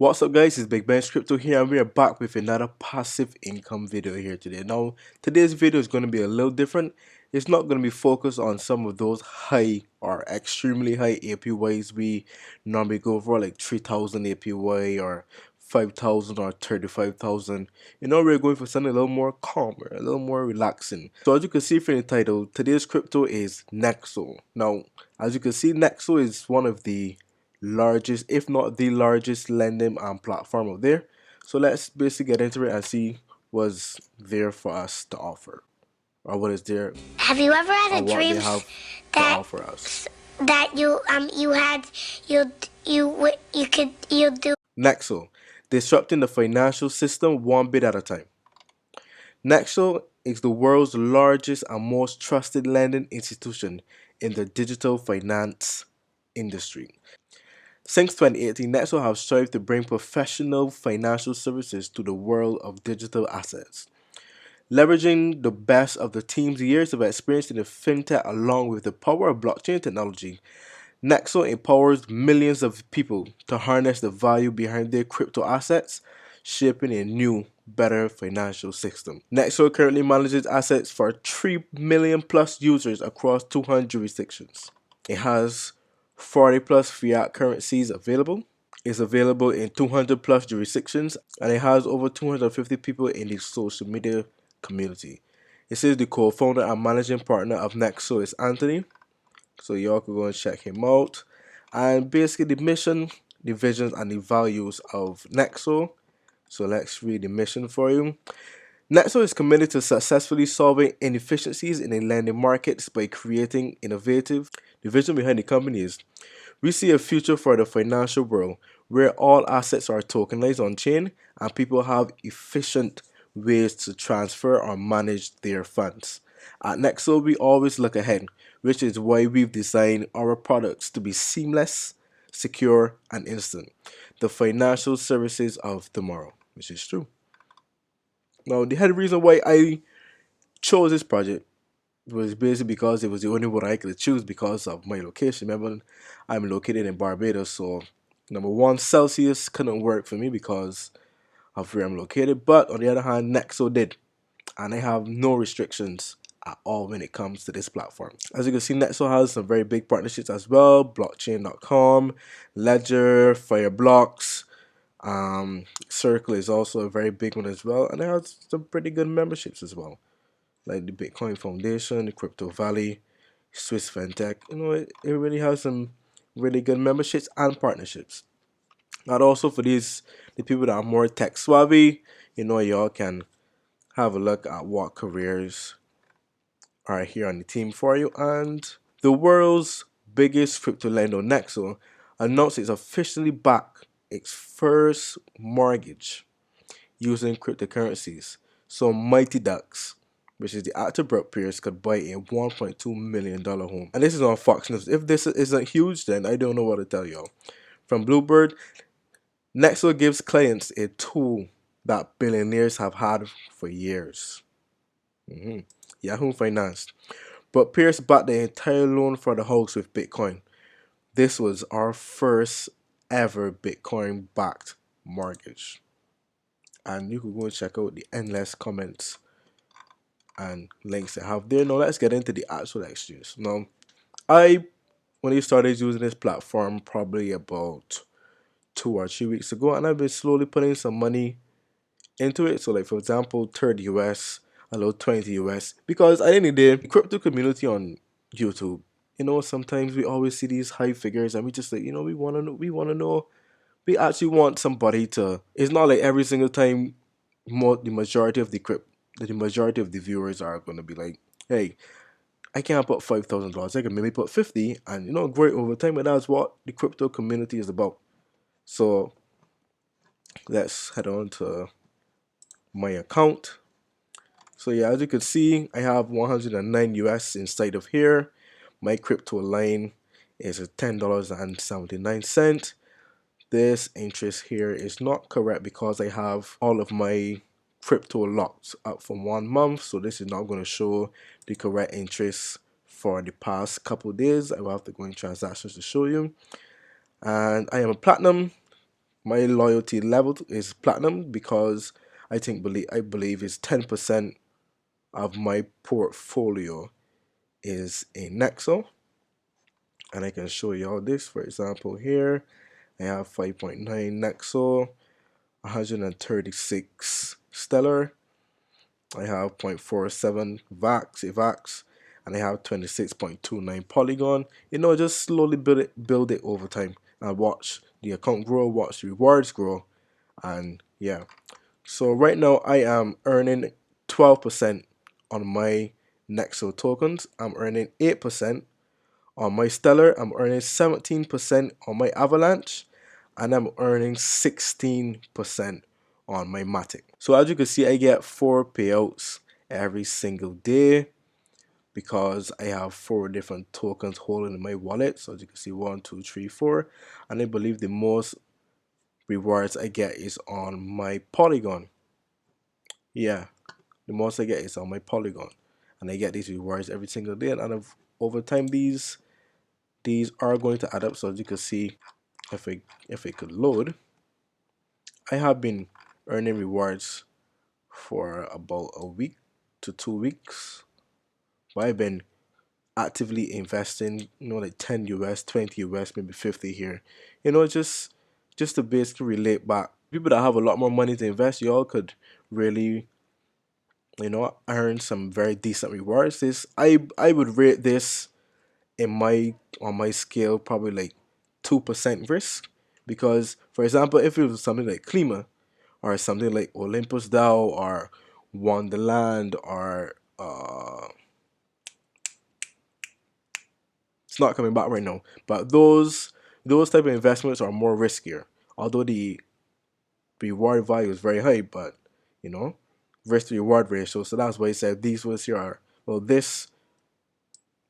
What's up guys, it's Big Ben's Crypto here and we are back with another passive income video here today. Now today's video is going to be a little different. It's not going to be focused on some of those high or extremely high APYs we normally go for, like 3,000 APY or 5,000 or 35,000. We're going for something a little more calmer, a little more relaxing. So as you can see from the title, today's crypto is Nexo. Now as you can see, Nexo is one of the largest, if not the largest lending platform out there. So let's basically get into it and see what's there for us to offer, or what is there, Have you ever had or a what they dream have to that offer us. you had you do? Nexo, disrupting the financial system one bit at a time. Nexo is the world's largest and most trusted lending institution in the digital finance industry. Since 2018, Nexo has strived to bring professional financial services to the world of digital assets. Leveraging the best of the team's years of experience in the fintech along with the power of blockchain technology, Nexo empowers millions of people to harness the value behind their crypto assets, shaping a new, better financial system. Nexo currently manages assets for 3 million plus users across 200 jurisdictions. It has 40 plus fiat currencies available. It's available in 200 plus jurisdictions, and it has over 250 people in the social media community. It says the co-founder and managing partner of Nexo is Anthony, so y'all can go and check him out. And basically the mission, the visions, and the values of Nexo. So let's read the mission for you. Nexo is committed to successfully solving inefficiencies in the lending markets by creating innovative. The vision behind the company is: we see a future for the financial world where all assets are tokenized on chain and people have efficient ways to transfer or manage their funds. At Nexo, we always look ahead, which is why we've designed our products to be seamless, secure, and instant. The financial services of tomorrow, which is true. Now, the head reason why I chose this project was basically because it was the only one I could choose because of my location. Remember, I'm located in Barbados, so number one, Celsius couldn't work for me because of where I'm located. But on the other hand, Nexo did, and I have no restrictions at all when it comes to this platform. As you can see, Nexo has some very big partnerships as well: blockchain.com, Ledger, Fireblocks. Circle is also a very big one as well, and it has some pretty good memberships as well, like the Bitcoin Foundation, the Crypto Valley, Swiss FinTech. It really has some really good memberships and partnerships. And also for the people that are more tech savvy, y'all can have a look at what careers are here on the team for you. And the world's biggest crypto lender, Nexo, announced it's officially back its first mortgage using cryptocurrencies. So Mighty Ducks, which is the actor Brooke Pierce, could buy a $1.2 million home. And this is on Fox News. If this isn't huge, then I don't know what to tell y'all. From Bloomberg, Nexo gives clients a tool that billionaires have had for years. Yahoo Finance. But Pierce backed the entire loan for the house with Bitcoin. This was our first ever Bitcoin backed mortgage. And you can go and check out the endless comments and links I have there. Now let's get into the actual exchange. Now, I when I started using this platform probably about 2 or 3 weeks ago, and I've been slowly putting some money into it. So like for example, 30 US, a little 20 US, because I didn't the crypto community on YouTube. Sometimes we always see these high figures, and we just like, we wanna know. We actually want somebody to. It's not like every single time. The majority of the majority of the viewers are gonna be like, hey, I can't put $5,000. I can maybe put 50, and grow it over time. And that's what the crypto community is about. So let's head on to my account. So yeah, as you can see, I have 109 US inside of here. My crypto line is $10.79. This interest here is not correct because I have all of my crypto locked up for 1 month, so this is not going to show the correct interest for the past couple days. I will have to go in transactions to show you. And I am a platinum. My loyalty level is platinum because I believe it's 10% of my portfolio is in Nexo. And I can show you all this. For example, here I have 5.9 Nexo, 136 Stellar, I have zero point 0.47 Vax, and I have 26.29 Polygon. Just slowly build it over time, and watch the account grow, watch the rewards grow, and yeah. So right now I am earning 12% on my Nexo tokens. I'm earning 8% on my Stellar. I'm earning 17% on my Avalanche, and I'm earning 16% on my Matic. So as you can see, I get 4 payouts every single day because I have 4 different tokens holding in my wallet. So as you can see, 1, 2, 3, 4, and I believe the most rewards I get is on my Polygon. Yeah, the most I get is on my Polygon, and I get these rewards every single day. And over time, these are going to add up. So as you can see, if I could load, I have been earning rewards for about a week to 2 weeks. But I've been actively investing, like 10 US, 20 US, maybe 50 here. Just to basically relate back. People that have a lot more money to invest, y'all could really, earn some very decent rewards. I would rate this in my on my scale probably like 2% risk, because for example, if it was something like Klima or something like Olympus DAO or Wonderland or it's not coming back right now, but those type of investments are more riskier, although the reward value is very high, but you know risk to reward ratio. So that's why I said these ones here are, well, this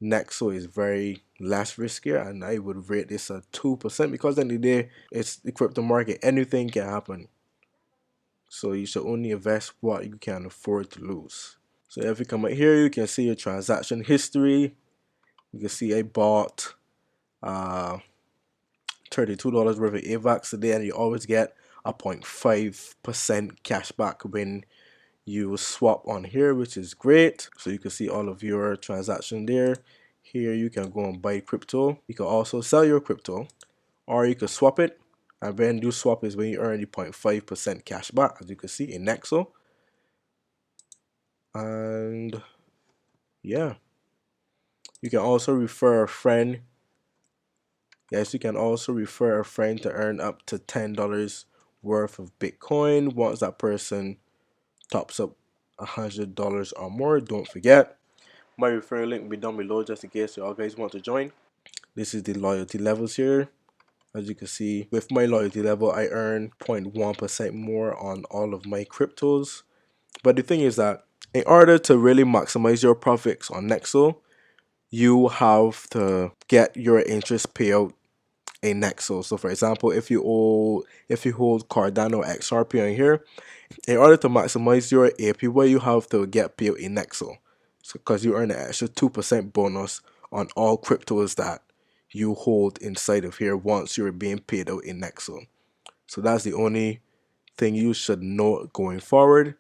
Nexo is very less riskier, and I would rate this a 2% because at the end of the day, it's the crypto market. Anything can happen. So you should only invest what you can afford to lose. So if you come out here, you can see your transaction history. You can see I bought uh, $32 worth of AVAX today, and you always get a 0.5% cash back when you swap on here, which is great. So you can see all of your transaction there. Here you can go and buy crypto. You can also sell your crypto, or you can swap it. And when you swap is when you earn the 0.5% cash back, as you can see in Nexo. And yeah, you can also refer a friend. Yes, you can also refer a friend to earn up to $10 worth of Bitcoin once that person tops up $100 or more. Don't forget, my referral link will be down below just in case you all guys want to join. This is the loyalty levels here. As you can see, with my loyalty level, I earn 0.1% more on all of my cryptos. But the thing is that in order to really maximize your profits on Nexo, you have to get your interest payout in Nexo. So for example, if you hold Cardano XRP on here, in order to maximize your APY, you have to get paid in Nexo. So because you earn an extra 2% bonus on all cryptos that you hold inside of here once you're being paid out in Nexo. So that's the only thing you should know going forward.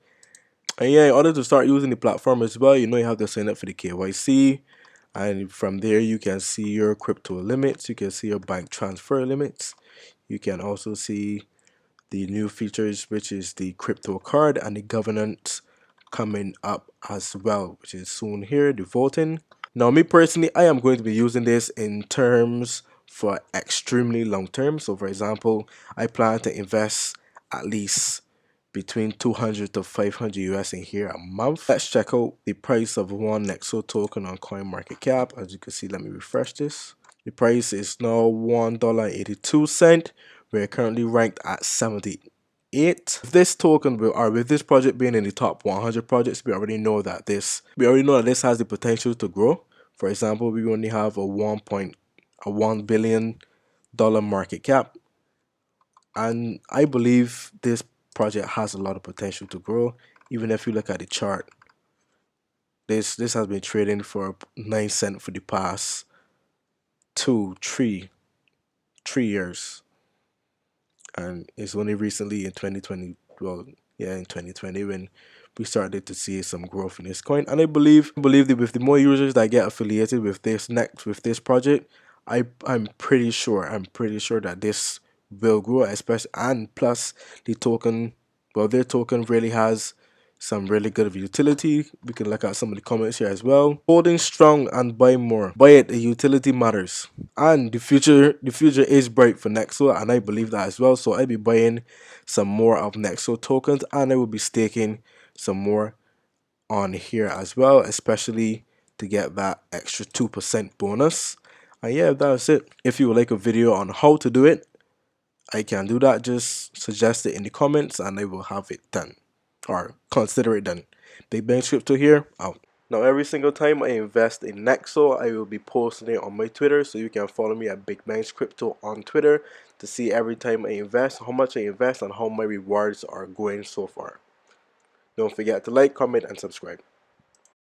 And yeah, in order to start using the platform as well, you have to sign up for the KYC. And from there, you can see your crypto limits. You can see your bank transfer limits. You can also see the new features, which is the crypto card and the governance coming up as well, which is soon here, the voting. Now, me personally, I am going to be using this in terms for extremely long term. So, for example, I plan to invest at least between 200 to 500 US in here a month. Let's check out the price of one Nexo token on CoinMarketCap. As you can see, let me refresh this. The price is now $1.82. We're currently ranked at 78. This token with this project being in the top 100 projects, we already know that this has the potential to grow. For example, we only have a $1 billion market cap, and I believe this project has a lot of potential to grow. Even if you look at the chart, this has been trading for 9 cents for the past 2, 3 years. and it's only recently in 2020, well, yeah, in 2020 when we started to see some growth in this coin. And I believe that with the more users that get affiliated with this project, I'm pretty sure that this will grow, especially, and plus the token, well, their token really has some really good utility. We can look at some of the comments here as well. Holding strong and buy more. Buy it, the utility matters. And the future is bright for Nexo, and I believe that as well. So I'll be buying some more of Nexo tokens, and I will be staking some more on here as well, especially to get that extra 2% bonus. And yeah, that's it. If you would like a video on how to do it, I can do that. Just suggest it in the comments and I will have it done, or consider it done. Big Bang Crypto here, out. Now every single time I invest in Nexo, I will be posting it on my Twitter, so you can follow me at Big Bangs Crypto on Twitter to see every time I invest, how much I invest, and how my rewards are going so far. Don't forget to like, comment, and subscribe.